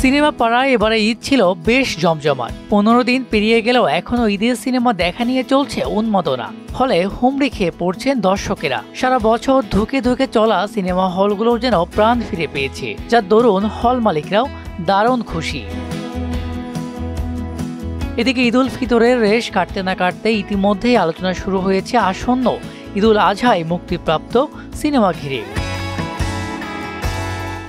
Cinema পাড়ায় এবারে ঈদ ছিল বেশ জমজমাট। 15 দিন পেরিয়ে গেলেও এখনো ঈদের সিনেমা দেখা নিয়ে চলছে উন্মাদনা। ফলে হুমড়ি খেয়ে পড়ছেন দর্শকেরা। সারা বছর ধুকে ধুকে চলা সিনেমা হলগুলো যেন প্রাণ ফিরে পেয়েছে, যার দরুন হল মালিকরাও দারুণ খুশি। এদিকে ঈদুল ফিতরের রেশ কাটতে না কাটতে ইতিমধ্যেই আলোচনা শুরু হয়েছে আসন্ন ঈদুল আজহায় মুক্তিপ্রাপ্ত সিনেমা ঘিরে।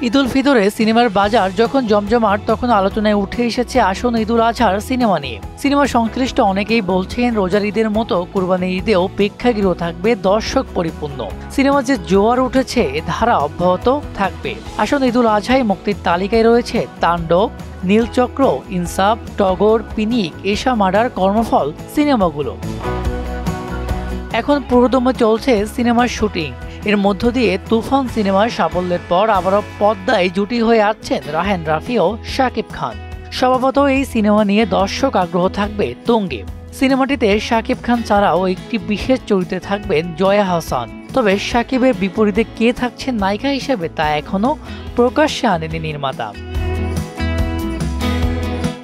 ঈদুল ফিতরে সিনেমার বাজার যখন জমজমাট, তখন আলোচনায় উঠে এসেছে আসন্ন ঈদুল আজহার সিনেমা নিয়ে। সিনেমা সংশ্লিষ্ট অনেকেই বলছেন রোজার ঈদের মতো কুরবানির ঈদেও প্রেক্ষাগৃহ থাকবে দর্শক পরিপূর্ণ। সিনেমা যে জোয়ার উঠেছে এ ধারা অব্যাহত থাকবে। আসন্ন ঈদুল আজহায় মুক্তির তালিকায় রয়েছে তাণ্ডব, নীলচক্র, ইনসাফ, টগর, পিনিক, এশা মার্ডার, কর্মফল সিনেমাগুলো। এখন পুরোদমে চলছে সিনেমার শুটিং। এর মধ্য দিয়ে তুফান সিনেমার সাফল্যের পর আবারও পদ্মায় জুটি হয়ে আসছেন রাহেন রাফি ও শাকিব খান। স্বভাবত এই সিনেমা নিয়ে দর্শক আগ্রহ থাকবে তুঙ্গে। সিনেমাটিতে শাকিব খান ছাড়াও একটি বিশেষ চরিত্রে থাকবেন জয়া হাসান। তবে শাকিবের বিপরীতে কে থাকছেন নায়িকা হিসেবে তা এখনো প্রকাশ্যে আনেনি নির্মাতা।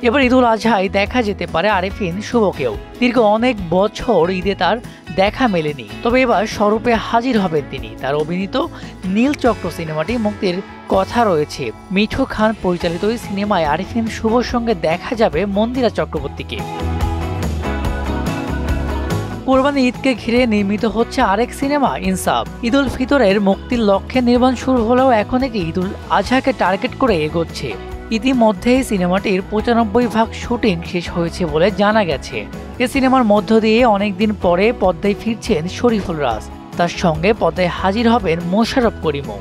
এবার ঈদুল আজহায় দেখা যেতে পারে আরেফিন শুভকেও। দীর্ঘ অনেক বছর ঈদে তার দেখা মেলেনি, তবে এবার স্বরূপে হাজির হবেন তিনি। তার অভিনীত নীলচক্র সিনেমাটি মুক্তির কথা রয়েছে। মিঠু খান পরিচালিত এই সিনেমায় আরেফিন শুভর সঙ্গে দেখা যাবে মন্দিরা চক্রবর্তীকে। কোরবানি ঈদকে ঘিরে নির্মিত হচ্ছে আরেক সিনেমা ইনসাফ। ঈদুল ফিতরের মুক্তির লক্ষ্যে নির্মাণ শুরু হলেও এখন এটি ঈদুল আজহাকে টার্গেট করে এগোচ্ছে। ইতিমধ্যেই সিনেমাটির 95% শুটিং শেষ হয়েছে বলে জানা গেছে। এ সিনেমার মধ্য দিয়ে অনেকদিন পরে পদ্মায় ফিরছেন শরীফুল রাজ। তার সঙ্গে পদ্মায় হাজির হবেন মোশাররফ করিমও।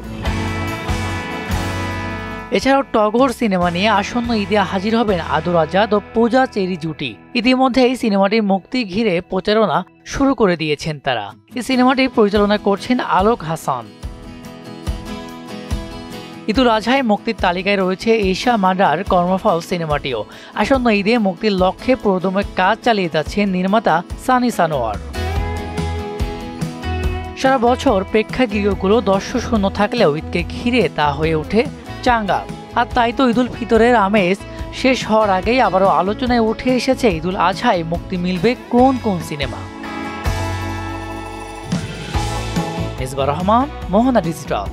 এছাড়াও টগর সিনেমা নিয়ে আসন্ন ঈদে হাজির হবেন আদর আজাদ ও পূজা চেরি জুটি। ইতিমধ্যেই সিনেমাটির মুক্তি ঘিরে প্রচারণা শুরু করে দিয়েছেন তারা। এই সিনেমাটি পরিচালনা করছেন আলোক হাসান। ঈদুল আজহায় মুক্তির তালিকায় রয়েছে এশা মার্ডার, কর্মফল সিনেমাটিও। আসন্ন ঈদে মুক্তির লক্ষ্যে পুরোদমে কাজ চালিয়ে যাচ্ছেন নির্মাতা সানি সানোয়ার। সারা বছর প্রেক্ষাগৃহগুলো দর্শক শূন্য থাকলেও ঈদকে ঘিরে তা হয়ে ওঠে চাঙ্গা। আর তাই তো ঈদুল ফিতরের আমেজ শেষ হওয়ার আগেই আবারও আলোচনায় উঠে এসেছে ঈদুল আজহায় মুক্তি মিলবে কোন কোন সিনেমা। মেজবা রহমান, মোহনা ডিজিটাল।